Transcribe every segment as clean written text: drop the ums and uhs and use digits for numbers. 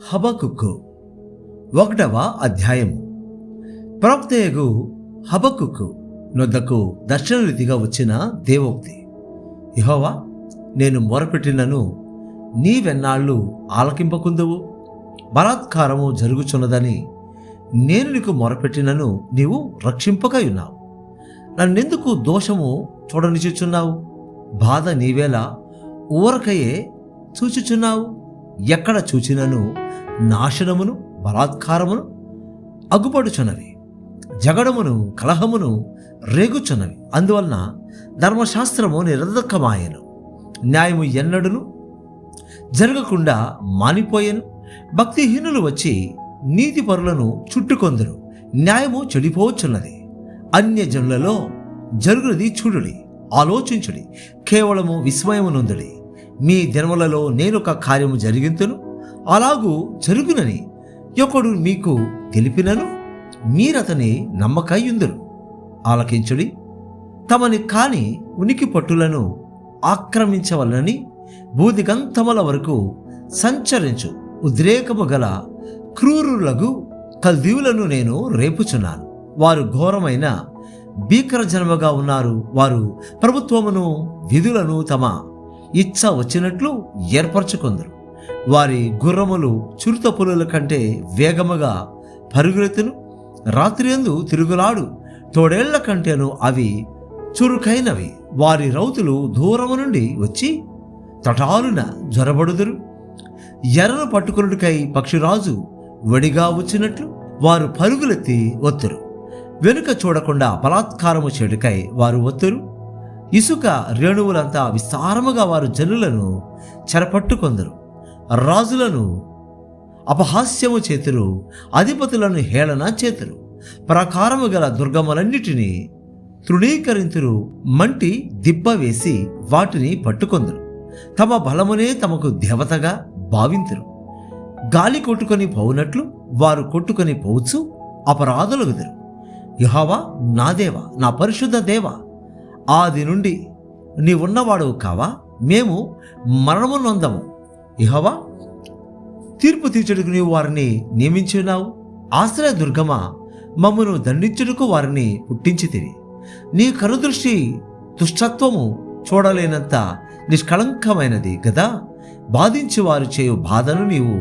హబక్కుకు 1వ అధ్యాయము. ప్రవక్తయగు హబక్కుకు నొద్దకు దర్శనరీతిగా వచ్చిన దేవోక్తి. యెహోవా, నేను మొరపెట్టినను నీవెన్నాళ్ళు ఆలకింపకుందువు? బలాత్కారము జరుగుచున్నదని నేను నీకు మొరపెట్టినను నీవు రక్షింపకయున్నావు. నన్నెందుకు దోషము చూడనిచుచున్నావు? బాధ నీవేలా ఊరకయే చూచుచున్నావు? ఎక్కడ చూచినను నాశనమును బలాత్కారమును అగ్గుపడుచున్నవి, జగడమును కలహమును రేగుచున్నవి. అందువలన ధర్మశాస్త్రము నిరర్ధకమాయెను, న్యాయము ఎన్నడును జరగకుండా మానిపోయెను. భక్తిహీనులు వచ్చి నీతిపరులను చుట్టుకొందరు, న్యాయము చెడిపోవచ్చున్నది. అన్యజనులలో జరుగునది చూడుడి, ఆలోచించుడి, కేవలము విస్మయము నొందుడి. మీ దినములలో నేనొక కార్యము జరిగింతును, అలాగూ జరుగునని ఒకడు మీకు తెలిపినను మీరతని నమ్మకయ్యుందురు. ఆలకించుడి. తమని కాని ఉనికి పట్టులను ఆక్రమించవలనని భూదిగంతముల వరకు సంచరించు ఉద్రేకము గల క్రూరులగు కల్దీవులను నేను రేపుచున్నాను. వారు ఘోరమైన భీకర జన్మగా ఉన్నారు. వారు ప్రభుత్వమును విధులను తమ ఇచ్చ వచ్చినట్లు ఏర్పరచుకొందరు. వారి గుర్రములు చిరుత పులుల కంటే వేగముగా పరుగులెత్తును. రాత్రియందు తిరుగులాడు తోడేళ్ల కంటేను అవి చురుకైనవి. వారి రౌతులు దూరము నుండి వచ్చి తటాలున జ్వరబడుదురు. ఎర్రను పట్టుకొనుటకై పక్షిరాజు వడిగా వచ్చినట్లు వారు పరుగులెత్తి వత్తురు. వెనుక చూడకుండా బలాత్కారము చేడుకై వారు వత్తురు. ఇసుక రేణువులంతా విస్తారముగా వారు జనులను చెరపట్టుకొందరు. రాజులను అపహాస్యము చేతురు, అధిపతులను హేళన చేతురు. ప్రాకారము గల దుర్గములన్నిటినీ తృణీకరింతురు. మంటి దిబ్బ వేసి వాటిని పట్టుకొందరు. తమ బలమునే తమకు దేవతగా భావింతురు. గాలి కొట్టుకొని పోవునట్లు వారు కొట్టుకొని పోవచ్చు అపరాధులగుదురు. యెహోవా నా దేవా, నా పరిశుద్ధ దేవా, ఆది నుండి నీవున్నవాడు కావా? మేము మరణము నొందము. యెహోవా, తీర్పు తీర్చుటకు నీవు వారిని నియమించున్నావు. ఆశ్రయ దుర్గమా, మమ్మను దండించుటకు వారిని పుట్టించితివి. నీ కనుదృష్టి దుష్టత్వము చూడలేనంత నిష్కళంకమైనది గదా. బాధించి వారు చేయు బాధను నీవు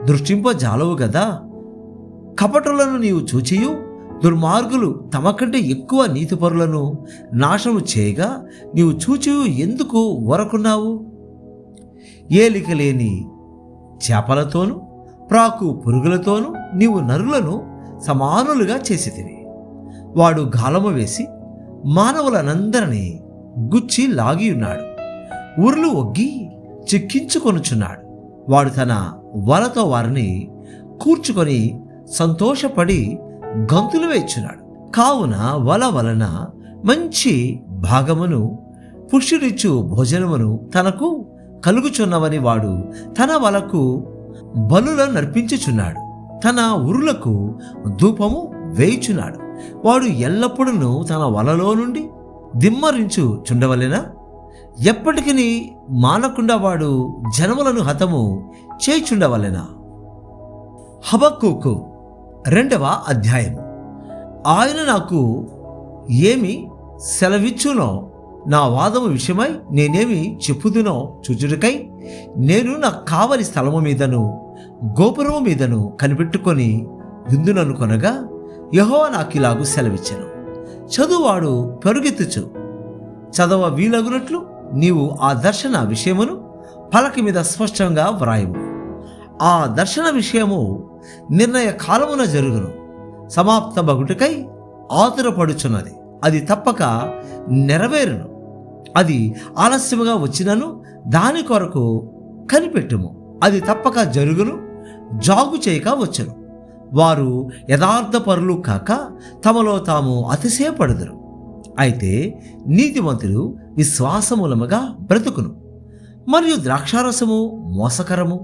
దృష్టింపజాలవు గదా. కపటులను నీవు చూచియు దుర్మార్గులు తమ కంటే ఎక్కువ నీతిపరులను నాశనము చేయగా నీవు చూచియు ఎందుకు ఊరకున్నావు? ఏలిక లేని చేపలతోనూ ప్రాకు పురుగులతోనూ నీవు నరులను సమానులుగా చేసితివి. వాడు గాలము వేసి మానవులనందరినీ గుచ్చి లాగియున్నాడు. ఉరులు ఒగ్గి చిక్కించుకొనుచున్నాడు. వాడు తన వలతో వారిని కూర్చుకొని సంతోషపడి గంతులు వేచున్నాడు. కావున వల వలన మంచి భాగమును పుష్టినిచ్చు భోజనమును తనకు కలుగుచున్నవని వాడు తన వలకు బలులను నర్పించుచున్నాడు. తన ఉరులకు ధూపము వేయుచున్నాడు. వాడు ఎల్లప్పుడూ తన వలలో నుండి దిమ్మరించు చుండవలెనా? ఎప్పటికీ మానకుండా వాడు జనములను హతము చేయుచుండవలెనా? హబక్కుకు 2వ అధ్యాయము. ఆయన నాకు ఏమి సెలవిచ్చునో, నా వాదము విషయమై నేనేమి చెప్పుదునో చూచుటకై నేను నా కావలి స్థలము మీదను గోపురము మీదను కనిపెట్టుకొని విందుననుకొనగా యెహోవా నాకిలాగు సెలవిచ్చెను. చదువువాడు పరుగెత్తుచు చదవ వీలగునట్లు నీవు ఆ దర్శన విషయమును పలక మీద స్పష్టంగా వ్రాయము. ఆ దర్శన విషయము నిర్ణయ కాలమున జరుగును. సమాప్త బగుటకై ఆతురపడుచున్నది. అది తప్పక నెరవేరును. అది ఆలస్యముగా వచ్చినను దాని కొరకు కనిపెట్టుము. అది తప్పక జరుగును, జాగు చేయక వచ్చును. వారు యథార్థపరులు కాక తమలో తాము అతిశయపడుదురు. అయితే నీతిమంతులు విశ్వాసమూలముగా బ్రతుకును. మరియు ద్రాక్షారసము మోసకరము,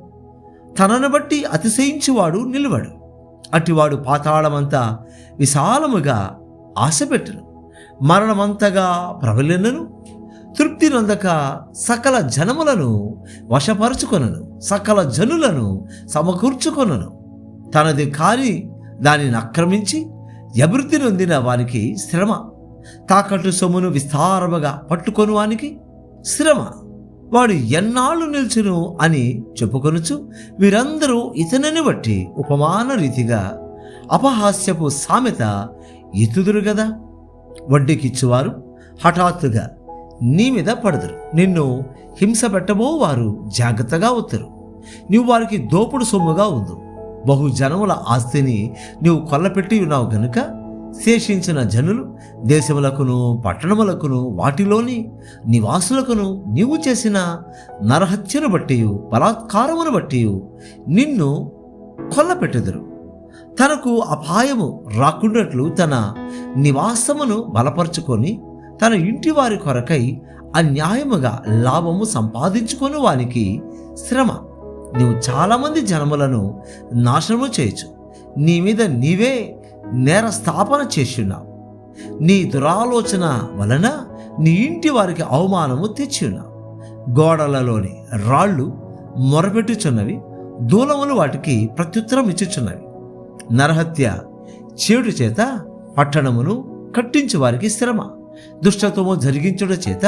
తనను బట్టి అతిశయించువాడు నిలువడు. అటివాడు పాతాళమంతా విశాలముగా ఆశపెట్టును. మరణమంతగా ప్రబలినను తృప్తి నొందక సకల జనములను వశపరుచుకొనను, సకల జనులను సమకూర్చుకొనను. తనది కాని దానిని ఆక్రమించి అభివృద్ధి నొందిన వానికి శ్రమ. తాకట్టు సొమ్మును విస్తారముగా పట్టుకొని వానికి శ్రమ. వాడు ఎన్నాళ్ళు నిల్చును అని చెప్పుకొనుచు వీరందరూ ఇతనిని బట్టి ఉపమాన రీతిగా అపహాస్యపు సామెత ఎత్తుదురు గదా. వడ్డీకిచ్చువారు హఠాత్తుగా నీ మీద పడదురు, నిన్ను హింస పెట్టబో వారు జాగ్రత్తగా వద్దరు. నీవు వారికి దోపుడు సొమ్ముగా ఉండు. బహుజనముల ఆస్తిని నీవు కొల్లపెట్టి ఉన్నావు గనుక శేషించిన జనులు దేశములకును పట్టణములకును వాటిలోని నివాసులకును నీవు చేసిన నరహత్యను బట్టి బలాత్కారమును బట్టి నిన్ను కొల్లపెట్టుదురు. తనకు అపాయము రాకుండాట్లు తన నివాసమును బలపరుచుకొని తన ఇంటి వారి కొరకై అన్యాయముగా లాభము సంపాదించుకొని వానికి శ్రమ. నీవు చాలామంది జనములను నాశనము చేయొచ్చు. నీ మీద నీవే నేర స్థాపన చేస్తున్నావు. నీ దురాలోచన వలన నీ ఇంటి వారికి అవమానము తెచ్చిన్నావు. గోడలలోని రాళ్ళు మొరపెట్టుచున్నవి, దూలములు వాటికి ప్రత్యుత్తరం ఇచ్చుచున్నవి. నరహత్య చేటు చేత పట్టణమును కట్టించు వారికి శ్రమ. దుష్టత్వము జరిగించుట చేత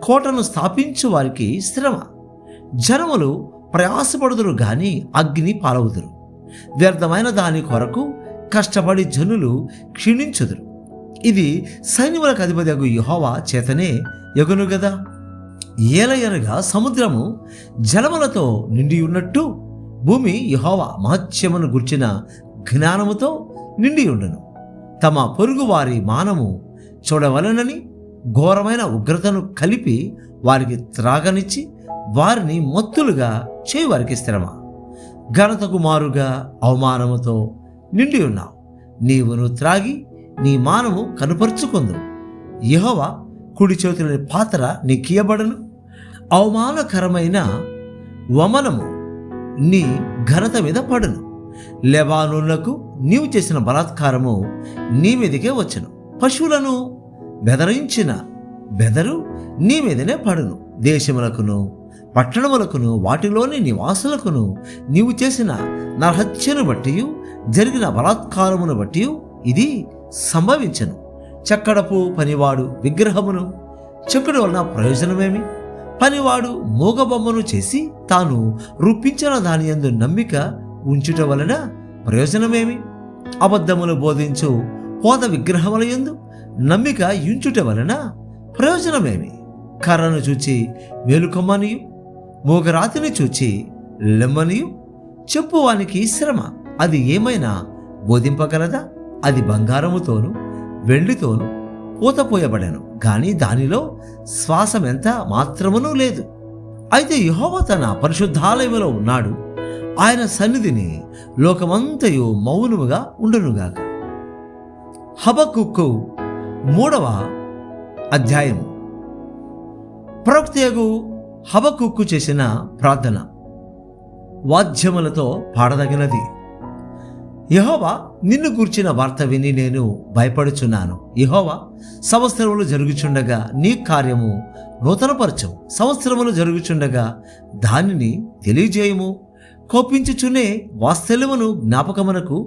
కోటను స్థాపించు వారికి శ్రమ. జనములు ప్రయాసపడుదురు గాని అగ్ని పాలవుదురు. వ్యర్థమైన దాని కొరకు కష్టపడి జనులు క్షీణించుదురు. ఇది సైన్యములకు అధిపతియగు యెహోవా చేతనే యగును గదా. ఏలయనగా సముద్రము జలములతో నిండి ఉన్నట్టు భూమి యెహోవా మహత్యమును గుర్చిన జ్ఞానముతో నిండి ఉండును. తమ పొరుగువారి మానము చూడవలనని ఘోరమైన ఉగ్రతను కలిపి వారికి త్రాగనిచ్చి వారిని మత్తులుగా చేయవారికి శ్రమ. ఘనతకు మారుగా అవమానముతో నిండి ఉన్నావు. నీవును త్రాగి నీ మానము కనుపరుచుకుందు. యెహోవా కుడి చేతిలోని పాత్ర నీకియబడను. అవమానకరమైన వమనము నీ ఘనత మీద పడును. లెబానోనులకు నీవు చేసిన బలాత్కారము నీ మీదకే వచ్చును. పశువులను బెదరించిన బెదరు నీ మీదనే పడును. దేశములకును పట్టణములకును వాటిలోని నివాసులకును నీవు చేసిన నరహత్యను బట్టి జరిగిన బలాత్కారమును బట్టి ఇది సంభవించను. చక్కడపు పనివాడు విగ్రహమును చెక్కడు వలన ప్రయోజనమేమి? పనివాడు మూగబొమ్మను చేసి తాను రూపించిన దాని యందు నమ్మిక ఉంచుట వలన ప్రయోజనమేమి? అబద్ధములు బోధించు పోత విగ్రహముల యందు నమ్మిక ఉంచుట వలన ప్రయోజనమేమి? కర్రను చూచి మేలుకొమ్మనియు మూగరాతిని చూచి లెమ్మనియు చెప్పువానికి శ్రమ. అది ఏమైనా బోధింపగలదా? అది బంగారముతోను వెండితోను పూతపోయబడెను, కానీ దానిలో శ్వాసమెంత మాత్రమునూ లేదు. అయితే యెహోవా తన పరిశుద్ధాలయములో ఉన్నాడు. ఆయన సన్నిధిని లోకమంతయు మౌనముగా ఉండునుగాక. హబక్కుకు 3వ అధ్యాయం. ప్రవక్తయగు హబక్కుకు చేసిన ప్రార్థన వాద్యములతో పాడదగినది. యెహోవా నిన్ను గూర్చిన వార్త విని నేను భయపడుచున్నాను. యెహోవా సంవత్సరములు జరుగుచుండగా నీ కార్యము నూతనపరచము. సంవత్సరములు జరుగుచుండగా దానిని తెలియజేయము. కోపించుచునే వాత్సల్యమును జ్ఞాపకమునకు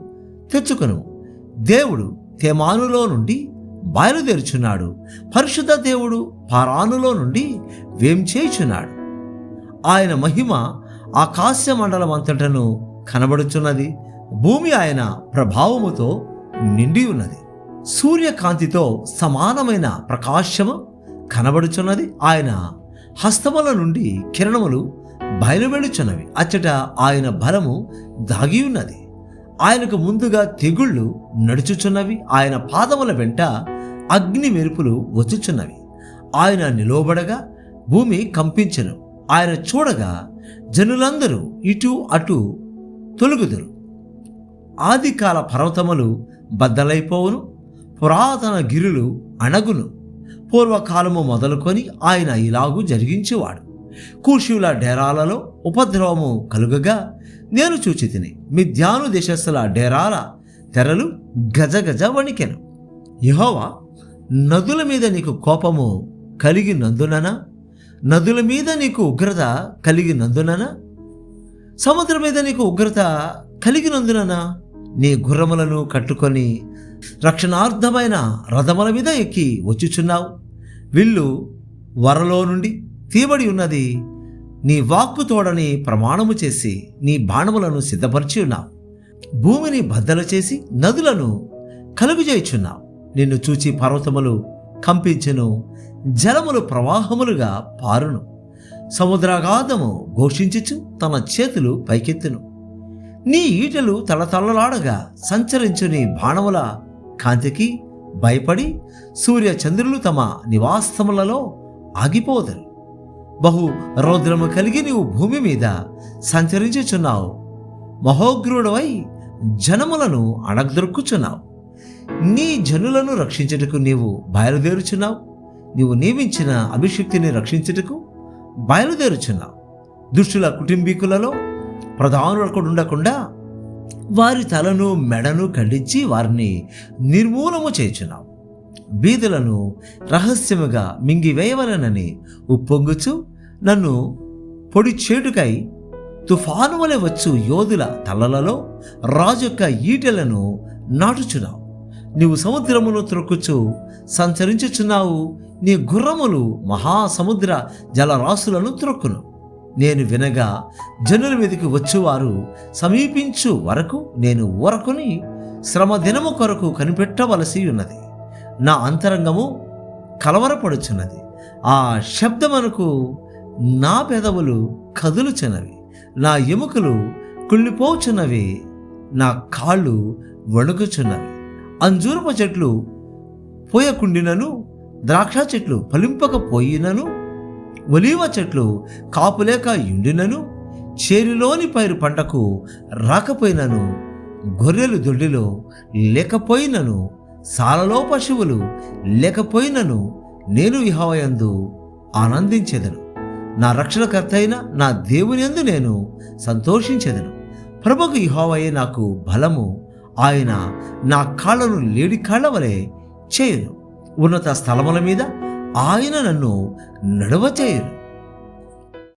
తెచ్చుకొను. దేవుడు తేమానులో నుండి బయలుదేరుచున్నాడు. పరిశుద్ధ దేవుడు పారానులో నుండి వేంచేయుచున్నాడు. ఆయన మహిమ ఆకాశ మండలం అంతటను కనబడుచున్నది. భూమి ఆయన ప్రభావముతో నిండి ఉన్నది. సూర్యకాంతితో సమానమైన ప్రకాశము కనబడుచున్నది. ఆయన హస్తముల నుండి కిరణములు బయలువెళుచున్నవి. అచ్చట ఆయన బలము దాగి ఉన్నది. ఆయనకు ముందుగా తెగుళ్ళు నడుచుచున్నవి. ఆయన పాదముల వెంట అగ్ని మెరుపులు వచ్చుచున్నవి. ఆయన నిలవబడగా భూమి కంపించెను. ఆయన చూడగా జనులందరూ ఇటు అటు తొలుగుదురు. ఆదికాల పర్వతములు బద్దలైపోవును, పురాతన గిరులు అణగును. పూర్వకాలము మొదలుకొని ఆయన ఇలాగూ జరిగించేవాడు. కూషుల డేరాలలో ఉపద్రవము కలుగగా నేను చూచితిని. మిద్యాను దేశస్థుల డేరాల తెరలు గజగజ వణికెను. యెహోవా నదుల మీద నీకు కోపము కలిగినందున నదుల మీద నీకు ఉగ్రత కలిగినందుననా? సముద్రం మీద నీకు ఉగ్రత కలిగినందుననా? నీ గుర్రములను కట్టుకొని రక్షణార్థమైన రథముల మీద ఎక్కి వచ్చుచున్నావు. విల్లు వరలో నుండి తీయబడి ఉన్నది. నీ వాక్కు తోడని ప్రమాణము చేసి నీ బాణములను సిద్ధపరిచి ఉన్నావు. భూమిని బద్దలు చేసి నదులను కలుగుచేయుచున్నావు. నిన్ను చూచి పర్వతములు కంపించును, జలములు ప్రవాహములుగా పారును. సముద్రాగాధము ఘోషించుచు తన చేతులు పైకెత్తును. నీ ఈటలు తలతల్లలాడగా సంచరించు నీ బాణముల కాంతికి భయపడి సూర్య చంద్రులు తమ నివాసములలో ఆగిపోదరు. బహు రౌద్రము కలిగి నీవు భూమి మీద సంచరించుచున్నావు. మహోగ్రుడవై జనములను అణగదొరుకుచున్నావు. నీ జనులను రక్షించుటకు నీవు బయలుదేరుచున్నావు. నీవు నియమించిన అభిషిక్తిని రక్షించుటకు బయలుదేరుచున్నావు. దుష్టుల కుటుంబీకులలో ప్రధానులకుండకుండా వారి తలను మెడను ఖండించి వారిని నిర్మూలము చేయుచున్నావు. బీదులను రహస్యముగా మింగివేయవలనని ఉప్పొంగుచు నన్ను పొడి చేటుకై తుఫాను వలె వచ్చు యోధుల తలలలో రాజు యొక్క ఈటెలను నాటుచున్నావు. నీవు సముద్రమును త్రొక్కుచు సంచరించుచున్నావు. నీ గుర్రములు మహాసముద్ర జలరాశులను త్రొక్కును. నేను వినగా జనుల మీదకి వచ్చువారు సమీపించు వరకు నేను ఊరకుని శ్రమ దినము కొరకు కనిపెట్టవలసి ఉన్నది. నా అంతరంగము కలవరపడుచున్నది. ఆ శబ్దమునకు నా పెదవులు కదులుచున్నవి. నా ఎముకలు కుళ్ళిపోచున్నవి. నా కాళ్ళు వణుకుచున్నవి. అంజూరపు చెట్లు పోయకుండినను, ద్రాక్ష చెట్లు ఫలింపకపోయినను, ఒలీవ చెట్లు కాపులేక యుండినను, చేరిలోని పైరు పంటకు రాకపోయినను, గొర్రెలు దొడ్డిలో లేకపోయినను, సాలలో పశువులు లేకపోయినను, నేను యెహోవాయందు ఆనందించెదను. నా రక్షణకర్త అయిన నా దేవుని యందు నేను సంతోషించెదను. ప్రభువు యెహోవాయే నాకు బలము. ఆయన నా కాళ్ళను లేడి కాళ్ళ వలె చేయును. ఉన్నత స్థలముల మీద ఆయన నన్ను నడవ చేయును.